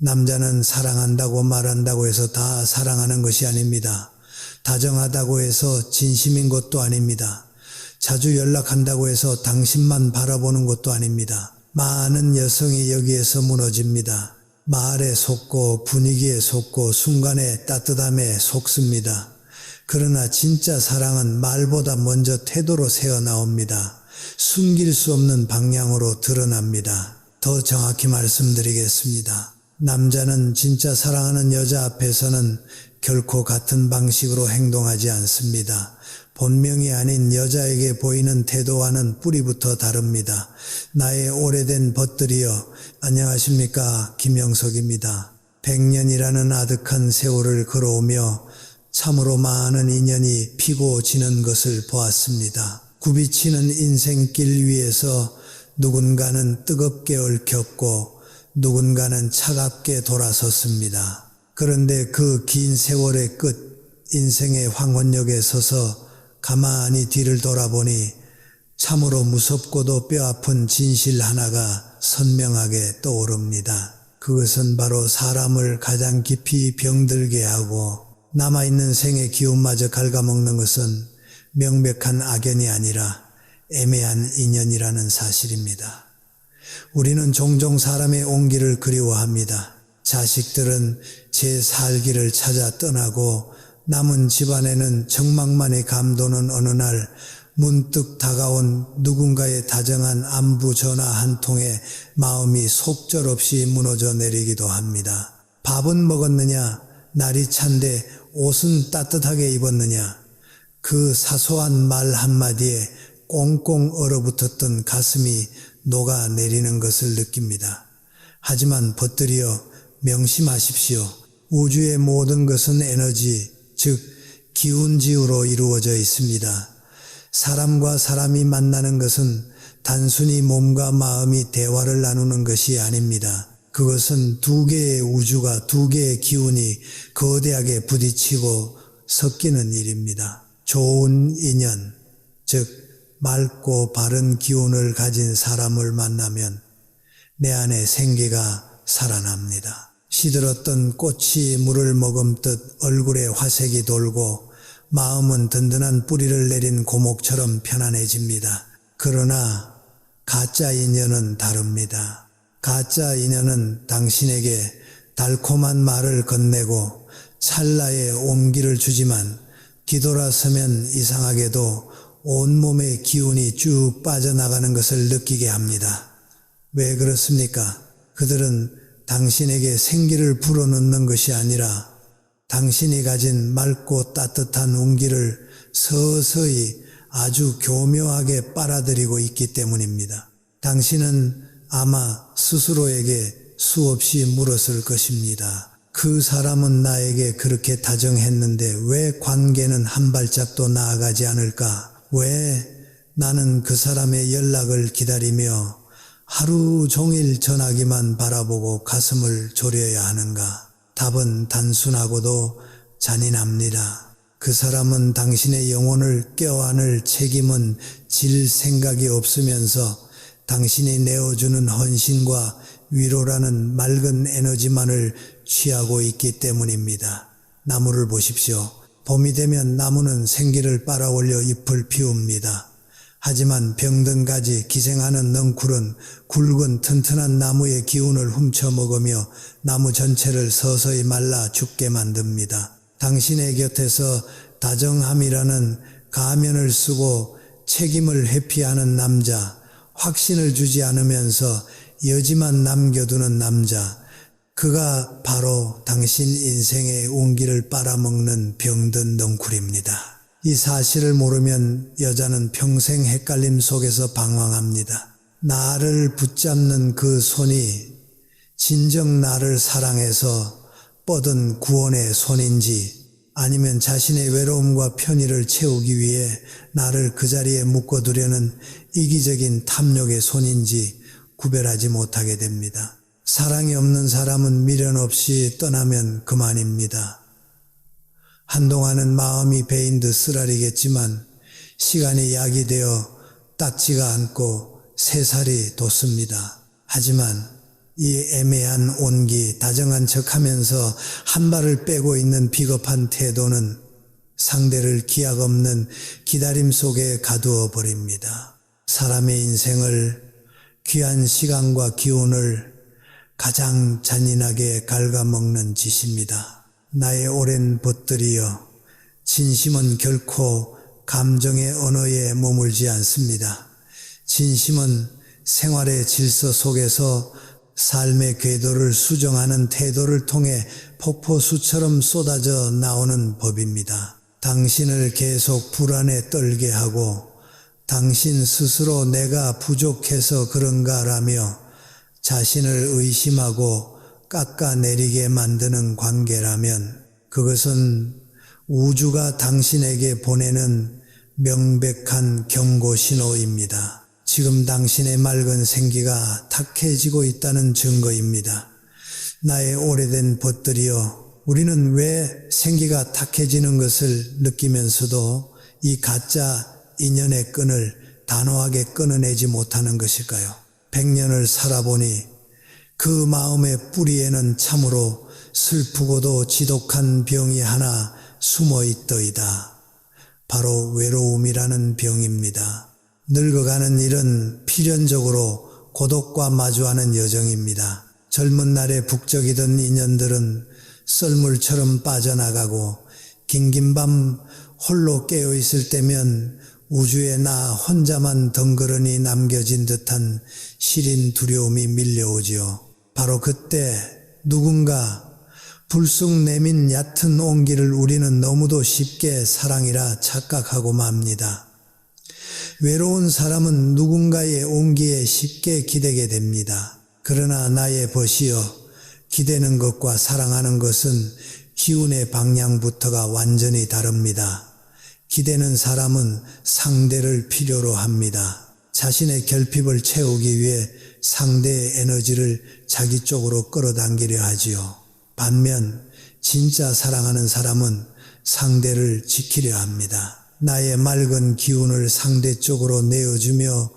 남자는 사랑한다고 말한다고 해서 다 사랑하는 것이 아닙니다. 다정하다고 해서 진심인 것도 아닙니다. 자주 연락한다고 해서 당신만 바라보는 것도 아닙니다. 많은 여성이 여기에서 무너집니다. 말에 속고 분위기에 속고 순간의 따뜻함에 속습니다. 그러나 진짜 사랑은 말보다 먼저 태도로 새어나옵니다. 숨길 수 없는 방향으로 드러납니다. 더 정확히 말씀드리겠습니다. 남자는 진짜 사랑하는 여자 앞에서는 결코 같은 방식으로 행동하지 않습니다. 본명이 아닌 여자에게 보이는 태도와는 뿌리부터 다릅니다. 나의 오래된 벗들이여, 안녕하십니까, 김영석입니다. 100년이라는 아득한 세월을 걸어오며 참으로 많은 인연이 피고 지는 것을 보았습니다. 굽이치는 인생길 위에서 누군가는 뜨겁게 얽혔고 누군가는 차갑게 돌아섰습니다. 그런데 그 긴 세월의 끝, 인생의 황혼역에 서서 가만히 뒤를 돌아보니 참으로 무섭고도 뼈아픈 진실 하나가 선명하게 떠오릅니다. 그것은 바로 사람을 가장 깊이 병들게 하고 남아있는 생의 기운마저 갉아먹는 것은 명백한 악연이 아니라 애매한 인연이라는 사실입니다. 우리는 종종 사람의 온기를 그리워합니다. 자식들은 제 살기를 찾아 떠나고 남은 집안에는 적막만이 감도는 어느 날 문득 다가온 누군가의 다정한 안부 전화 한 통에 마음이 속절없이 무너져 내리기도 합니다. 밥은 먹었느냐? 날이 찬데 옷은 따뜻하게 입었느냐? 그 사소한 말 한마디에 꽁꽁 얼어붙었던 가슴이 녹아내리는 것을 느낍니다. 하지만 벗들이여 명심하십시오. 우주의 모든 것은 에너지, 즉 기운지으로 이루어져 있습니다. 사람과 사람이 만나는 것은 단순히 몸과 마음이 대화를 나누는 것이 아닙니다. 그것은 두 개의 우주가, 두 개의 기운이 거대하게 부딪히고 섞이는 일입니다. 좋은 인연, 즉 맑고 바른 기운을 가진 사람을 만나면 내 안에 생기가 살아납니다. 시들었던 꽃이 물을 머금듯 얼굴에 화색이 돌고 마음은 든든한 뿌리를 내린 고목처럼 편안해집니다. 그러나 가짜 인연은 다릅니다. 가짜 인연은 당신에게 달콤한 말을 건네고 찰나의 온기를 주지만 뒤돌아서면 이상하게도 온몸의 기운이 쭉 빠져나가는 것을 느끼게 합니다. 왜 그렇습니까? 그들은 당신에게 생기를 불어넣는 것이 아니라 당신이 가진 맑고 따뜻한 온기를 서서히 아주 교묘하게 빨아들이고 있기 때문입니다. 당신은 아마 스스로에게 수없이 물었을 것입니다. 그 사람은 나에게 그렇게 다정했는데 왜 관계는 한 발짝도 나아가지 않을까? 왜 나는 그 사람의 연락을 기다리며 하루 종일 전화기만 바라보고 가슴을 졸여야 하는가? 답은 단순하고도 잔인합니다. 그 사람은 당신의 영혼을 껴안을 책임은 질 생각이 없으면서 당신이 내어주는 헌신과 위로라는 맑은 에너지만을 취하고 있기 때문입니다. 나무를 보십시오. 봄이 되면 나무는 생기를 빨아올려 잎을 피웁니다. 하지만 병든 가지, 기생하는 넝쿨은 굵은 튼튼한 나무의 기운을 훔쳐먹으며 나무 전체를 서서히 말라 죽게 만듭니다. 당신의 곁에서 다정함이라는 가면을 쓰고 책임을 회피하는 남자, 확신을 주지 않으면서 여지만 남겨두는 남자, 그가 바로 당신 인생의 온기를 빨아먹는 병든 넝쿨입니다. 이 사실을 모르면 여자는 평생 헷갈림 속에서 방황합니다. 나를 붙잡는 그 손이 진정 나를 사랑해서 뻗은 구원의 손인지 아니면 자신의 외로움과 편의를 채우기 위해 나를 그 자리에 묶어두려는 이기적인 탐욕의 손인지 구별하지 못하게 됩니다. 사랑이 없는 사람은 미련 없이 떠나면 그만입니다. 한동안은 마음이 베인 듯 쓰라리겠지만 시간이 약이 되어 닦지가 않고 새살이 돋습니다. 하지만 이 애매한 온기, 다정한 척하면서 한 발을 빼고 있는 비겁한 태도는 상대를 기약 없는 기다림 속에 가두어 버립니다. 사람의 인생을, 귀한 시간과 기운을 가장 잔인하게 갉아먹는 짓입니다. 나의 오랜 벗들이여, 진심은 결코 감정의 언어에 머물지 않습니다. 진심은 생활의 질서 속에서 삶의 궤도를 수정하는 태도를 통해 폭포수처럼 쏟아져 나오는 법입니다. 당신을 계속 불안에 떨게 하고 당신 스스로 내가 부족해서 그런가라며 자신을 의심하고 깎아내리게 만드는 관계라면 그것은 우주가 당신에게 보내는 명백한 경고 신호입니다. 지금 당신의 맑은 생기가 탁해지고 있다는 증거입니다. 나의 오래된 벗들이여, 우리는 왜 생기가 탁해지는 것을 느끼면서도 이 가짜 인연의 끈을 단호하게 끊어내지 못하는 것일까요? 100년을 살아보니 그 마음의 뿌리에는 참으로 슬프고도 지독한 병이 하나 숨어 있더이다. 바로 외로움이라는 병입니다. 늙어가는 일은 필연적으로 고독과 마주하는 여정입니다. 젊은 날에 북적이던 인연들은 썰물처럼 빠져나가고 긴긴 밤 홀로 깨어있을 때면 우주에 나 혼자만 덩그러니 남겨진 듯한 시린 두려움이 밀려오지요. 바로 그때 누군가 불쑥 내민 얕은 온기를 우리는 너무도 쉽게 사랑이라 착각하고 맙니다. 외로운 사람은 누군가의 온기에 쉽게 기대게 됩니다. 그러나 나의 벗이여, 기대는 것과 사랑하는 것은 기운의 방향부터가 완전히 다릅니다. 기대는 사람은 상대를 필요로 합니다. 자신의 결핍을 채우기 위해 상대의 에너지를 자기 쪽으로 끌어당기려 하지요. 반면 진짜 사랑하는 사람은 상대를 지키려 합니다. 나의 맑은 기운을 상대 쪽으로 내어주며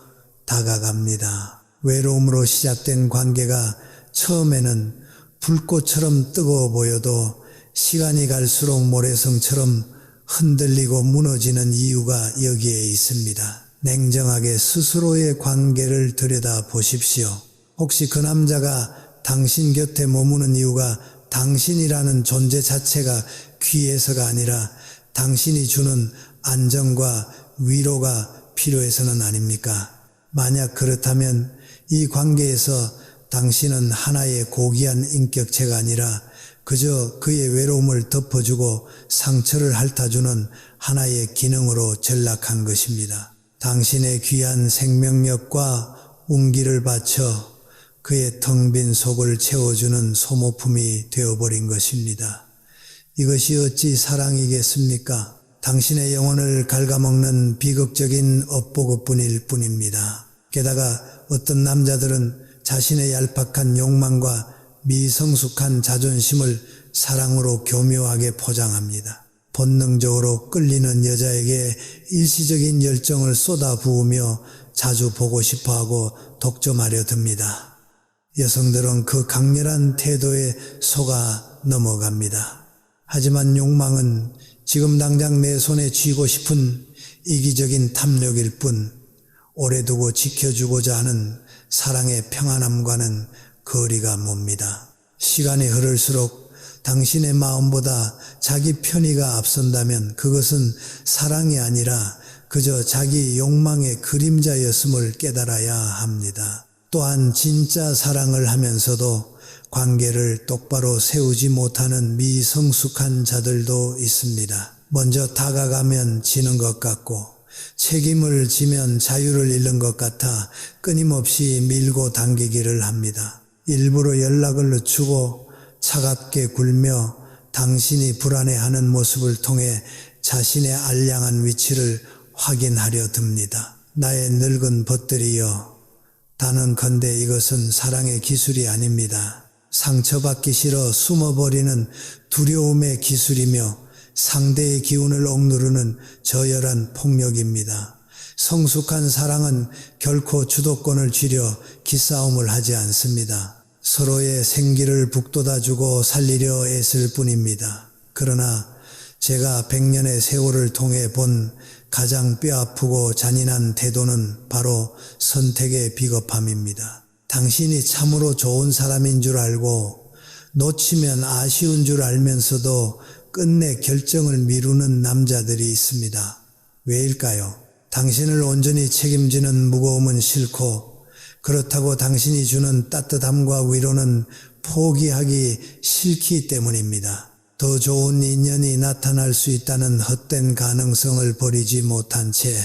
다가갑니다. 외로움으로 시작된 관계가 처음에는 불꽃처럼 뜨거워 보여도 시간이 갈수록 모래성처럼 흔들리고 무너지는 이유가 여기에 있습니다. 냉정하게 스스로의 관계를 들여다 보십시오. 혹시 그 남자가 당신 곁에 머무는 이유가 당신이라는 존재 자체가 귀해서가 아니라 당신이 주는 안정과 위로가 필요해서는 아닙니까? 만약 그렇다면 이 관계에서 당신은 하나의 고귀한 인격체가 아니라 그저 그의 외로움을 덮어주고 상처를 핥아주는 하나의 기능으로 전락한 것입니다. 당신의 귀한 생명력과 운기를 바쳐 그의 텅 빈 속을 채워주는 소모품이 되어버린 것입니다. 이것이 어찌 사랑이겠습니까? 당신의 영혼을 갉아먹는 비극적인 엇보급뿐일 뿐입니다. 게다가 어떤 남자들은 자신의 얄팍한 욕망과 미성숙한 자존심을 사랑으로 교묘하게 포장합니다. 본능적으로 끌리는 여자에게 일시적인 열정을 쏟아부으며 자주 보고 싶어하고 독점하려 듭니다. 여성들은 그 강렬한 태도에 속아 넘어갑니다. 하지만 욕망은 지금 당장 내 손에 쥐고 싶은 이기적인 탐욕일 뿐 오래 두고 지켜주고자 하는 사랑의 평안함과는 거리가 멉니다. 시간이 흐를수록 당신의 마음보다 자기 편의가 앞선다면 그것은 사랑이 아니라 그저 자기 욕망의 그림자였음을 깨달아야 합니다. 또한 진짜 사랑을 하면서도 관계를 똑바로 세우지 못하는 미성숙한 자들도 있습니다. 먼저 다가가면 지는 것 같고 책임을 지면 자유를 잃는 것 같아 끊임없이 밀고 당기기를 합니다. 일부러 연락을 늦추고 차갑게 굴며 당신이 불안해하는 모습을 통해 자신의 알량한 위치를 확인하려 듭니다. 나의 늙은 벗들이여, 단언컨대 이것은 사랑의 기술이 아닙니다. 상처받기 싫어 숨어버리는 두려움의 기술이며 상대의 기운을 억누르는 저열한 폭력입니다. 성숙한 사랑은 결코 주도권을 쥐려 기싸움을 하지 않습니다. 서로의 생기를 북돋아주고 살리려 애쓸 뿐입니다. 그러나 제가 100년의 세월을 통해 본 가장 뼈아프고 잔인한 태도는 바로 선택의 비겁함입니다. 당신이 참으로 좋은 사람인 줄 알고 놓치면 아쉬운 줄 알면서도 끝내 결정을 미루는 남자들이 있습니다. 왜일까요? 당신을 온전히 책임지는 무거움은 싫고 그렇다고 당신이 주는 따뜻함과 위로는 포기하기 싫기 때문입니다. 더 좋은 인연이 나타날 수 있다는 헛된 가능성을 버리지 못한 채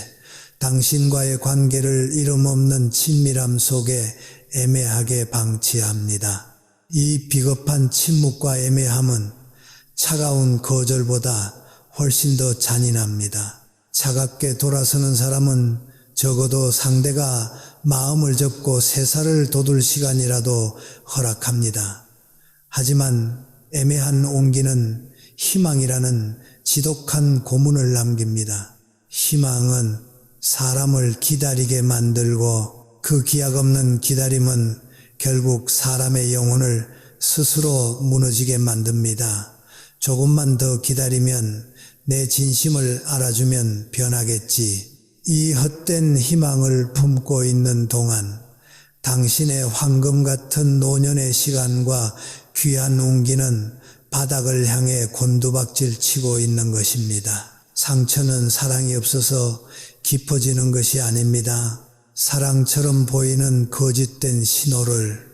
당신과의 관계를 이름 없는 친밀함 속에 애매하게 방치합니다. 이 비겁한 침묵과 애매함은 차가운 거절보다 훨씬 더 잔인합니다. 차갑게 돌아서는 사람은 적어도 상대가 마음을 접고 세살을 돋을 시간이라도 허락합니다. 하지만 애매한 온기는 희망이라는 지독한 고문을 남깁니다. 희망은 사람을 기다리게 만들고 그 기약 없는 기다림은 결국 사람의 영혼을 스스로 무너지게 만듭니다. 조금만 더 기다리면 내 진심을 알아주면 변하겠지. 이 헛된 희망을 품고 있는 동안 당신의 황금 같은 노년의 시간과 귀한 운기는 바닥을 향해 곤두박질 치고 있는 것입니다. 상처는 사랑이 없어서 깊어지는 것이 아닙니다. 사랑처럼 보이는 거짓된 신호를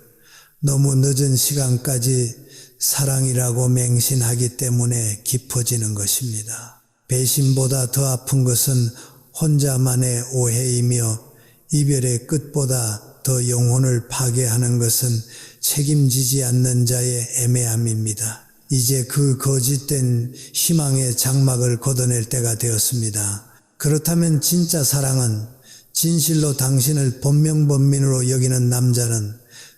너무 늦은 시간까지 사랑이라고 맹신하기 때문에 깊어지는 것입니다. 배신보다 더 아픈 것은 혼자만의 오해이며 이별의 끝보다 더 영혼을 파괴하는 것은 책임지지 않는 자의 애매함입니다. 이제 그 거짓된 희망의 장막을 걷어낼 때가 되었습니다. 그렇다면 진짜 사랑은 진실로 당신을 본명본민으로 여기는 남자는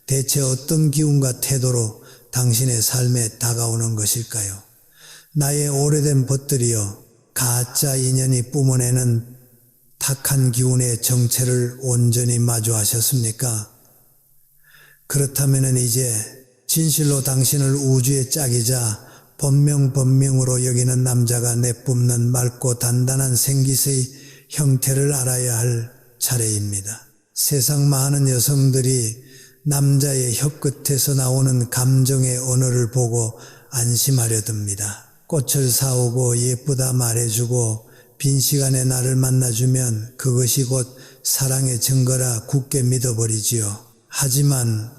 대체 어떤 기운과 태도로 당신의 삶에 다가오는 것일까요? 나의 오래된 벗들이여, 가짜 인연이 뿜어내는 탁한 기운의 정체를 온전히 마주하셨습니까? 그렇다면 이제 진실로 당신을 우주의 짝이자 본명본명으로 여기는 남자가 내뿜는 맑고 단단한 생기의 형태를 알아야 할 차례입니다. 세상 많은 여성들이 남자의 혀끝에서 나오는 감정의 언어를 보고 안심하려 듭니다. 꽃을 사오고 예쁘다 말해주고 빈 시간에 나를 만나주면 그것이 곧 사랑의 증거라 굳게 믿어버리지요. 하지만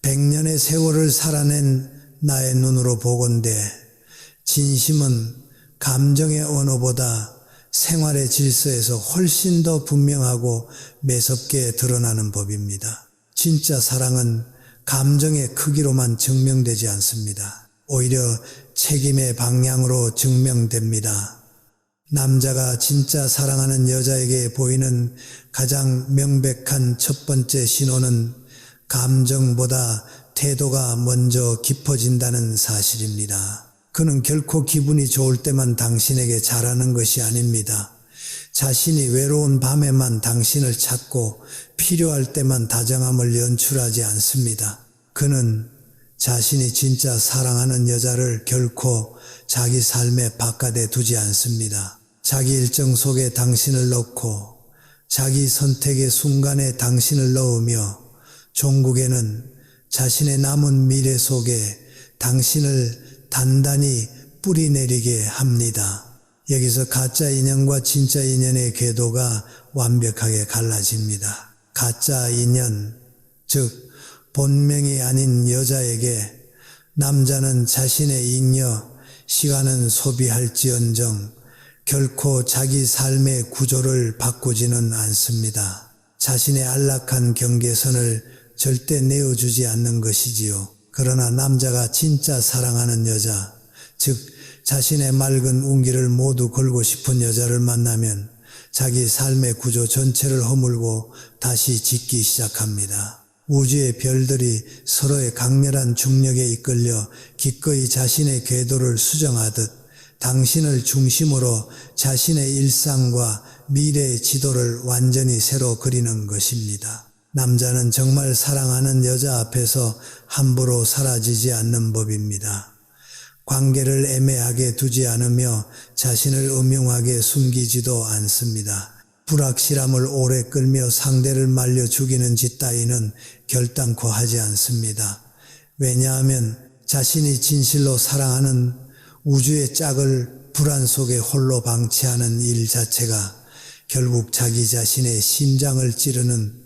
100년의 세월을 살아낸 나의 눈으로 보건대 진심은 감정의 언어보다 생활의 질서에서 훨씬 더 분명하고 매섭게 드러나는 법입니다. 진짜 사랑은 감정의 크기로만 증명되지 않습니다. 오히려 책임의 방향으로 증명됩니다. 남자가 진짜 사랑하는 여자에게 보이는 가장 명백한 첫 번째 신호는 감정보다 태도가 먼저 깊어진다는 사실입니다. 그는 결코 기분이 좋을 때만 당신에게 잘하는 것이 아닙니다. 자신이 외로운 밤에만 당신을 찾고 필요할 때만 다정함을 연출하지 않습니다. 그는 자신이 진짜 사랑하는 여자를 결코 자기 삶의 바깥에 두지 않습니다. 자기 일정 속에 당신을 넣고 자기 선택의 순간에 당신을 넣으며 종국에는 자신의 남은 미래 속에 당신을 단단히 뿌리내리게 합니다. 여기서 가짜 인연과 진짜 인연의 궤도가 완벽하게 갈라집니다. 가짜 인연, 즉 본명이 아닌 여자에게 남자는 자신의 잉여, 시간은 소비할지언정 결코 자기 삶의 구조를 바꾸지는 않습니다. 자신의 안락한 경계선을 절대 내어주지 않는 것이지요. 그러나 남자가 진짜 사랑하는 여자, 즉 자신의 맑은 운기를 모두 걸고 싶은 여자를 만나면 자기 삶의 구조 전체를 허물고 다시 짓기 시작합니다. 우주의 별들이 서로의 강렬한 중력에 이끌려 기꺼이 자신의 궤도를 수정하듯 당신을 중심으로 자신의 일상과 미래의 지도를 완전히 새로 그리는 것입니다. 남자는 정말 사랑하는 여자 앞에서 함부로 사라지지 않는 법입니다. 관계를 애매하게 두지 않으며 자신을 음흉하게 숨기지도 않습니다. 불확실함을 오래 끌며 상대를 말려 죽이는 짓 따위는 결단코 하지 않습니다. 왜냐하면 자신이 진실로 사랑하는 우주의 짝을 불안 속에 홀로 방치하는 일 자체가 결국 자기 자신의 심장을 찌르는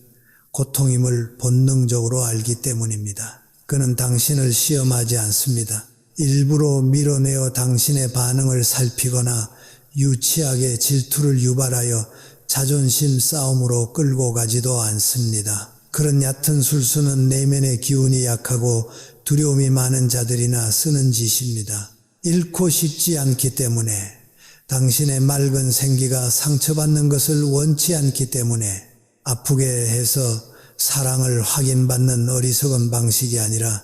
고통임을 본능적으로 알기 때문입니다. 그는 당신을 시험하지 않습니다. 일부러 밀어내어 당신의 반응을 살피거나 유치하게 질투를 유발하여 자존심 싸움으로 끌고 가지도 않습니다. 그런 얕은 술수는 내면의 기운이 약하고 두려움이 많은 자들이나 쓰는 짓입니다. 잃고 싶지 않기 때문에, 당신의 맑은 생기가 상처받는 것을 원치 않기 때문에, 아프게 해서 사랑을 확인받는 어리석은 방식이 아니라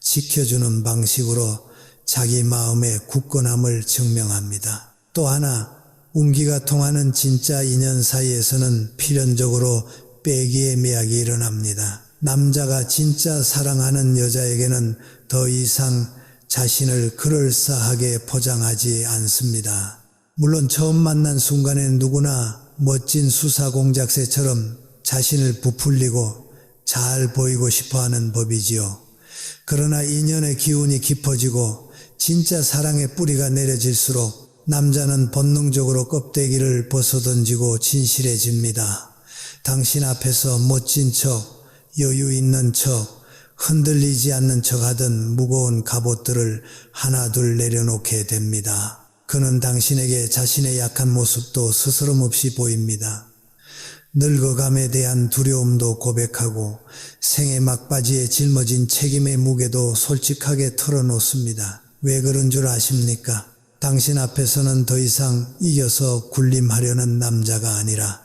지켜주는 방식으로 자기 마음의 굳건함을 증명합니다. 또 하나, 운기가 통하는 진짜 인연 사이에서는 필연적으로 빼기의 매약이 일어납니다. 남자가 진짜 사랑하는 여자에게는 더 이상 자신을 그럴싸하게 포장하지 않습니다. 물론 처음 만난 순간엔 누구나 멋진 수사공작새처럼 자신을 부풀리고 잘 보이고 싶어하는 법이지요. 그러나 인연의 기운이 깊어지고 진짜 사랑의 뿌리가 내려질수록 남자는 본능적으로 껍데기를 벗어던지고 진실해집니다. 당신 앞에서 멋진 척, 여유 있는 척, 흔들리지 않는 척 하던 무거운 갑옷들을 하나둘 내려놓게 됩니다. 그는 당신에게 자신의 약한 모습도 스스럼없이 보입니다. 늙어감에 대한 두려움도 고백하고 생의 막바지에 짊어진 책임의 무게도 솔직하게 털어놓습니다. 왜 그런 줄 아십니까? 당신 앞에서는 더 이상 이겨서 군림하려는 남자가 아니라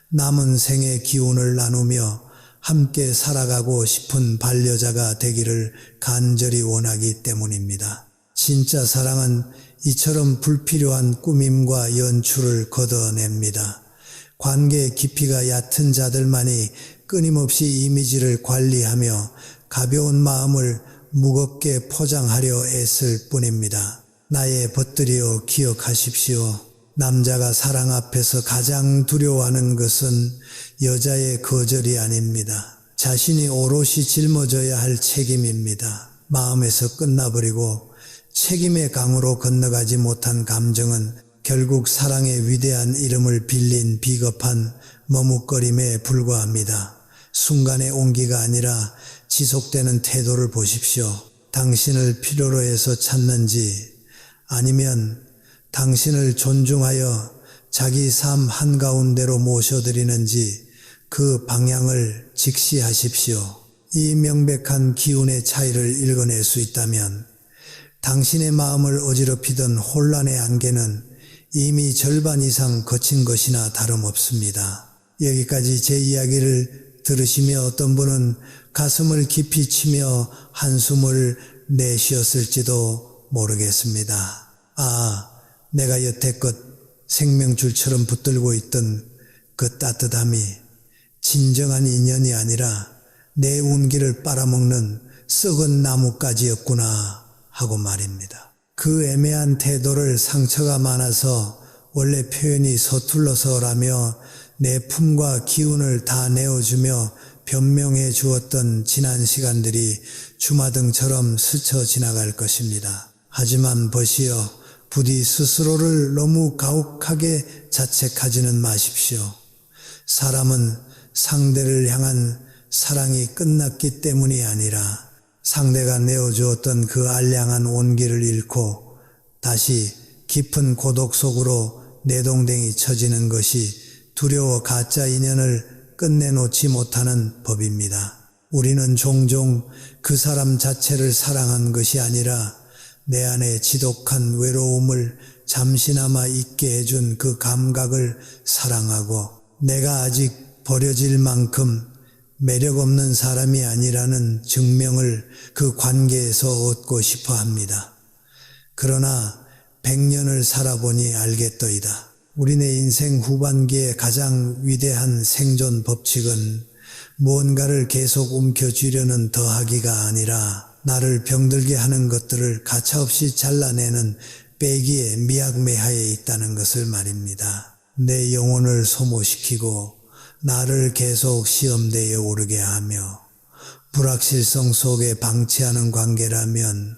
남은 생의 기운을 나누며 함께 살아가고 싶은 반려자가 되기를 간절히 원하기 때문입니다. 진짜 사랑은 이처럼 불필요한 꾸밈과 연출을 걷어냅니다. 관계의 깊이가 얕은 자들만이 끊임없이 이미지를 관리하며 가벼운 마음을 무겁게 포장하려 애쓸 뿐입니다. 나의 벗들이여 기억하십시오. 남자가 사랑 앞에서 가장 두려워하는 것은 여자의 거절이 아닙니다. 자신이 오롯이 짊어져야 할 책임입니다. 마음에서 끝나버리고 책임의 강으로 건너가지 못한 감정은 결국 사랑의 위대한 이름을 빌린 비겁한 머뭇거림에 불과합니다. 순간의 온기가 아니라 지속되는 태도를 보십시오. 당신을 필요로 해서 찾는지 아니면 당신을 존중하여 자기 삶 한가운데로 모셔드리는지 그 방향을 직시하십시오. 이 명백한 기운의 차이를 읽어낼 수 있다면 당신의 마음을 어지럽히던 혼란의 안개는 이미 절반 이상 거친 것이나 다름없습니다. 여기까지 제 이야기를 들으시며 어떤 분은 가슴을 깊이 치며 한숨을 내쉬었을지도 모르겠습니다. 아, 내가 여태껏 생명줄처럼 붙들고 있던 그 따뜻함이 진정한 인연이 아니라 내 운기를 빨아먹는 썩은 나뭇가지였구나 하고 말입니다. 그 애매한 태도를 상처가 많아서 원래 표현이 서툴러서라며 내 품과 기운을 다 내어주며 변명해 주었던 지난 시간들이 주마등처럼 스쳐 지나갈 것입니다. 하지만 보시어 부디 스스로를 너무 가혹하게 자책하지는 마십시오. 사람은 상대를 향한 사랑이 끝났기 때문이 아니라 상대가 내어주었던 그 알량한 온기를 잃고 다시 깊은 고독 속으로 내동댕이 쳐지는 것이 두려워 가짜 인연을 끝내놓지 못하는 법입니다. 우리는 종종 그 사람 자체를 사랑한 것이 아니라 내 안에 지독한 외로움을 잠시나마 잊게 해준 그 감각을 사랑하고 내가 아직 버려질 만큼 매력 없는 사람이 아니라는 증명을 그 관계에서 얻고 싶어 합니다. 그러나 100년을 살아보니 알겠더이다. 우리네 인생 후반기의 가장 위대한 생존 법칙은 무언가를 계속 움켜쥐려는 더하기가 아니라 나를 병들게 하는 것들을 가차없이 잘라내는 빼기에 미약매하에 있다는 것을 말입니다. 내 영혼을 소모시키고 나를 계속 시험대에 오르게 하며 불확실성 속에 방치하는 관계라면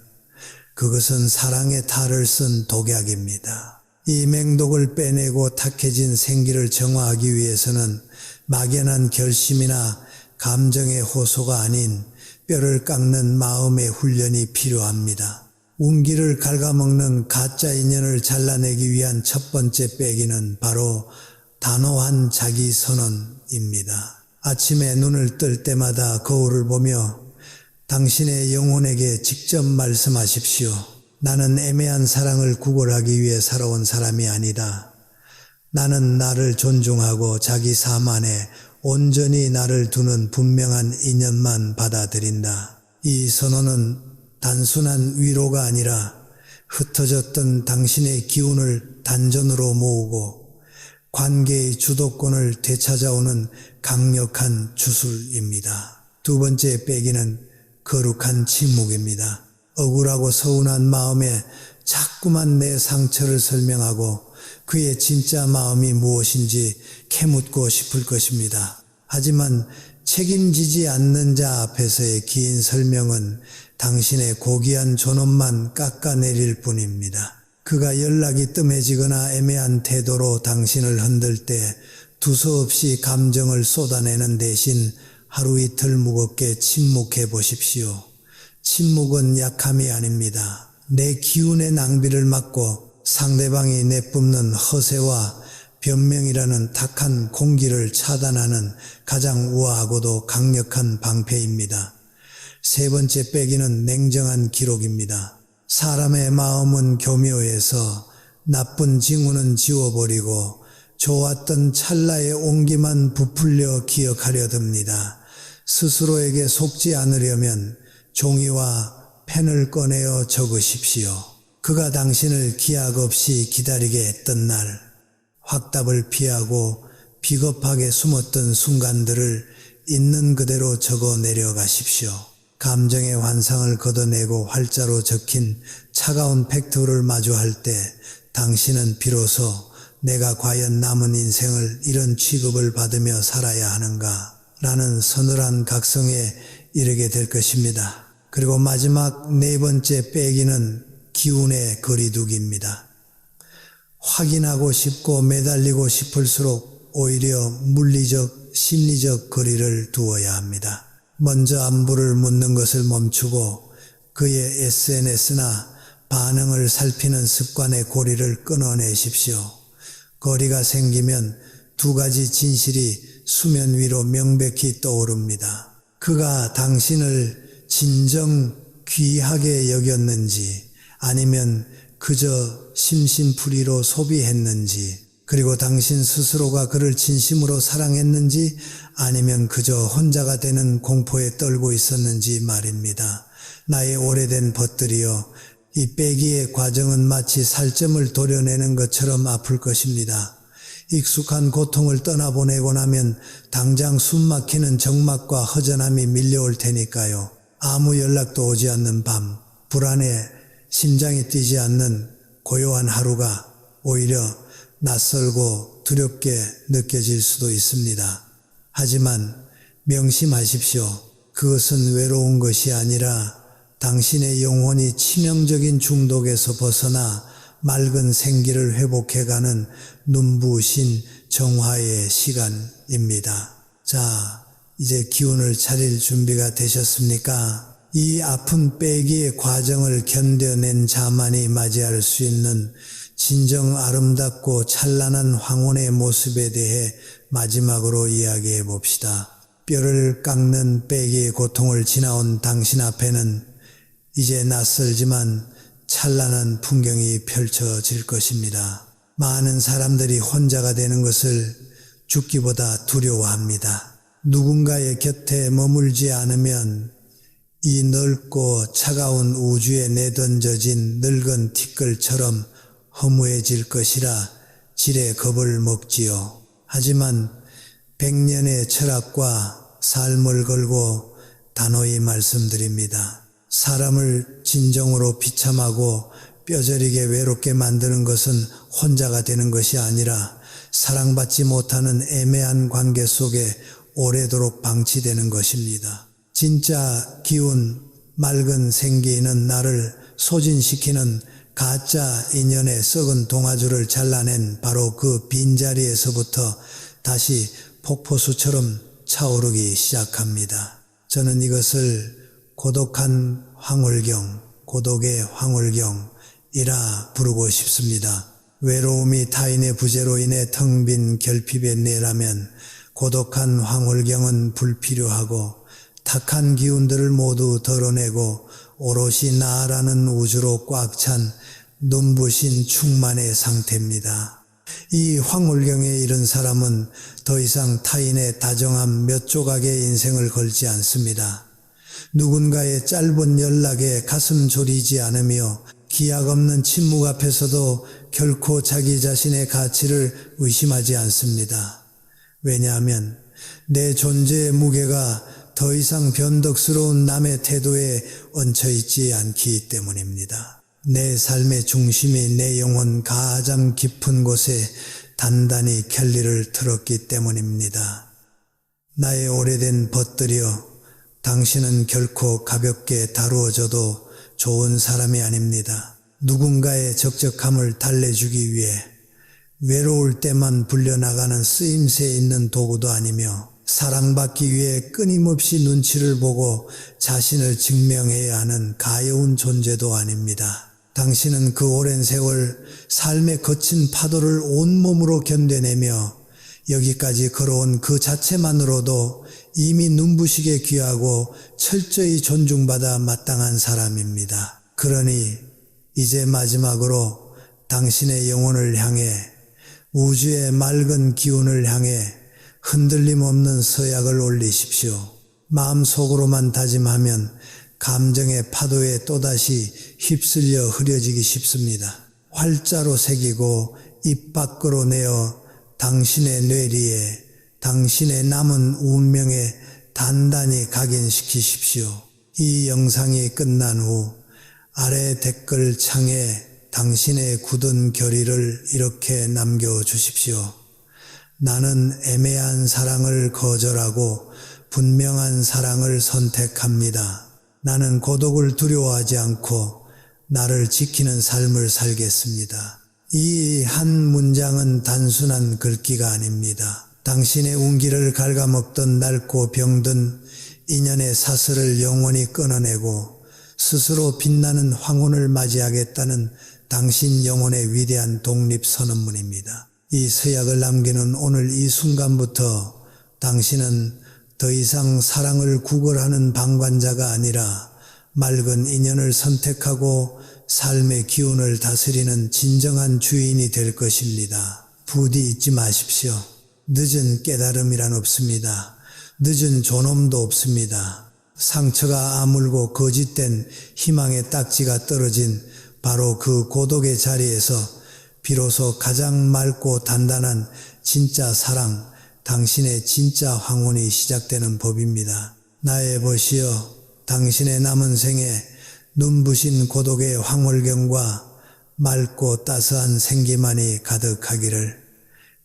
그것은 사랑의 탈을 쓴 독약입니다. 이 맹독을 빼내고 탁해진 생기를 정화하기 위해서는 막연한 결심이나 감정의 호소가 아닌 뼈를 깎는 마음의 훈련이 필요합니다. 운기를 갉아먹는 가짜 인연을 잘라내기 위한 첫 번째 빼기는 바로 단호한 자기 선언입니다. 아침에 눈을 뜰 때마다 거울을 보며 당신의 영혼에게 직접 말씀하십시오. 나는 애매한 사랑을 구걸하기 위해 살아온 사람이 아니다. 나는 나를 존중하고 자기 삶 안에 온전히 나를 두는 분명한 인연만 받아들인다. 이 선언은 단순한 위로가 아니라 흩어졌던 당신의 기운을 단전으로 모으고 관계의 주도권을 되찾아오는 강력한 주술입니다. 두 번째 빼기는 거룩한 침묵입니다. 억울하고 서운한 마음에 자꾸만 내 상처를 설명하고 그의 진짜 마음이 무엇인지 캐묻고 싶을 것입니다. 하지만 책임지지 않는 자 앞에서의 긴 설명은 당신의 고귀한 존엄만 깎아내릴 뿐입니다. 그가 연락이 뜸해지거나 애매한 태도로 당신을 흔들 때 두서없이 감정을 쏟아내는 대신 하루 이틀 무겁게 침묵해 보십시오. 침묵은 약함이 아닙니다. 내 기운의 낭비를 막고 상대방이 내뿜는 허세와 변명이라는 탁한 공기를 차단하는 가장 우아하고도 강력한 방패입니다. 세 번째 빼기는 냉정한 기록입니다. 사람의 마음은 교묘해서 나쁜 징후는 지워버리고 좋았던 찰나의 온기만 부풀려 기억하려 듭니다. 스스로에게 속지 않으려면 종이와 펜을 꺼내어 적으십시오. 그가 당신을 기약 없이 기다리게 했던 날, 확답을 피하고 비겁하게 숨었던 순간들을 있는 그대로 적어 내려가십시오. 감정의 환상을 걷어내고 활자로 적힌 차가운 팩트를 마주할 때 당신은 비로소 내가 과연 남은 인생을 이런 취급을 받으며 살아야 하는가 라는 서늘한 각성에 이르게 될 것입니다. 그리고 마지막 네 번째 빼기는 기운의 거리두기입니다. 확인하고 싶고 매달리고 싶을수록 오히려 물리적, 심리적 거리를 두어야 합니다. 먼저 안부를 묻는 것을 멈추고 그의 SNS나 반응을 살피는 습관의 고리를 끊어내십시오. 거리가 생기면 두 가지 진실이 수면 위로 명백히 떠오릅니다. 그가 당신을 진정 귀하게 여겼는지 아니면 그저 심심풀이로 소비했는지, 그리고 당신 스스로가 그를 진심으로 사랑했는지 아니면 그저 혼자가 되는 공포에 떨고 있었는지 말입니다. 나의 오래된 벗들이여, 이 빼기의 과정은 마치 살점을 도려내는 것처럼 아플 것입니다. 익숙한 고통을 떠나보내고 나면 당장 숨막히는 적막과 허전함이 밀려올 테니까요. 아무 연락도 오지 않는 밤, 불안해 심장이 뛰지 않는 고요한 하루가 오히려 낯설고 두렵게 느껴질 수도 있습니다. 하지만 명심하십시오. 그것은 외로운 것이 아니라 당신의 영혼이 치명적인 중독에서 벗어나 맑은 생기를 회복해가는 눈부신 정화의 시간입니다. 자, 이제 기운을 차릴 준비가 되셨습니까? 이 아픈 빼기의 과정을 견뎌낸 자만이 맞이할 수 있는 진정 아름답고 찬란한 황혼의 모습에 대해 마지막으로 이야기해 봅시다. 뼈를 깎는 빼기의 고통을 지나온 당신 앞에는 이제 낯설지만 찬란한 풍경이 펼쳐질 것입니다. 많은 사람들이 혼자가 되는 것을 죽기보다 두려워합니다. 누군가의 곁에 머물지 않으면 이 넓고 차가운 우주에 내던져진 늙은 티끌처럼 허무해질 것이라 지레 겁을 먹지요. 하지만 100년의 철학과 삶을 걸고 단호히 말씀드립니다. 사람을 진정으로 비참하고 뼈저리게 외롭게 만드는 것은 혼자가 되는 것이 아니라 사랑받지 못하는 애매한 관계 속에 오래도록 방치되는 것입니다. 진짜 기운, 맑은 생기는 나를 소진시키는 가짜 인연의 썩은 동아줄을 잘라낸 바로 그 빈자리에서부터 다시 폭포수처럼 차오르기 시작합니다. 저는 이것을 고독한 황홀경, 고독의 황홀경이라 부르고 싶습니다. 외로움이 타인의 부재로 인해 텅 빈 결핍의 내라면 고독한 황홀경은 불필요하고 탁한 기운들을 모두 덜어내고 오롯이 나라는 우주로 꽉 찬 눈부신 충만의 상태입니다. 이 황홀경에 이른 사람은 더 이상 타인의 다정함 몇 조각의 인생을 걸지 않습니다. 누군가의 짧은 연락에 가슴 졸이지 않으며 기약 없는 침묵 앞에서도 결코 자기 자신의 가치를 의심하지 않습니다. 왜냐하면 내 존재의 무게가 더 이상 변덕스러운 남의 태도에 얹혀있지 않기 때문입니다. 내 삶의 중심이 내 영혼 가장 깊은 곳에 단단히 켈리를 틀었기 때문입니다. 나의 오래된 벗들이여, 당신은 결코 가볍게 다루어져도 좋은 사람이 아닙니다. 누군가의 적적함을 달래주기 위해 외로울 때만 불려나가는 쓰임새 있는 도구도 아니며 사랑받기 위해 끊임없이 눈치를 보고 자신을 증명해야 하는 가여운 존재도 아닙니다. 당신은 그 오랜 세월 삶의 거친 파도를 온몸으로 견뎌내며 여기까지 걸어온 그 자체만으로도 이미 눈부시게 귀하고 철저히 존중받아 마땅한 사람입니다. 그러니 이제 마지막으로 당신의 영혼을 향해, 우주의 맑은 기운을 향해 흔들림 없는 서약을 올리십시오. 마음속으로만 다짐하면 감정의 파도에 또다시 휩쓸려 흐려지기 쉽습니다. 활자로 새기고 입 밖으로 내어 당신의 뇌리에, 당신의 남은 운명에 단단히 각인시키십시오. 이 영상이 끝난 후 아래 댓글 창에 당신의 굳은 결의를 이렇게 남겨주십시오. 나는 애매한 사랑을 거절하고 분명한 사랑을 선택합니다. 나는 고독을 두려워하지 않고 나를 지키는 삶을 살겠습니다. 이 한 문장은 단순한 글귀가 아닙니다. 당신의 운기를 갉아먹던 낡고 병든 인연의 사슬을 영원히 끊어내고 스스로 빛나는 황혼을 맞이하겠다는 당신 영혼의 위대한 독립선언문입니다. 이 서약을 남기는 오늘 이 순간부터 당신은 더 이상 사랑을 구걸하는 방관자가 아니라 맑은 인연을 선택하고 삶의 기운을 다스리는 진정한 주인이 될 것입니다. 부디 잊지 마십시오. 늦은 깨달음이란 없습니다. 늦은 존엄도 없습니다. 상처가 아물고 거짓된 희망의 딱지가 떨어진 바로 그 고독의 자리에서 비로소 가장 맑고 단단한 진짜 사랑, 당신의 진짜 황혼이 시작되는 법입니다. 나의 벗이여, 당신의 남은 생에 눈부신 고독의 황홀경과 맑고 따스한 생기만이 가득하기를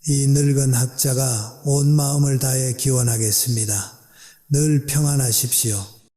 이 늙은 학자가 온 마음을 다해 기원하겠습니다. 늘 평안하십시오.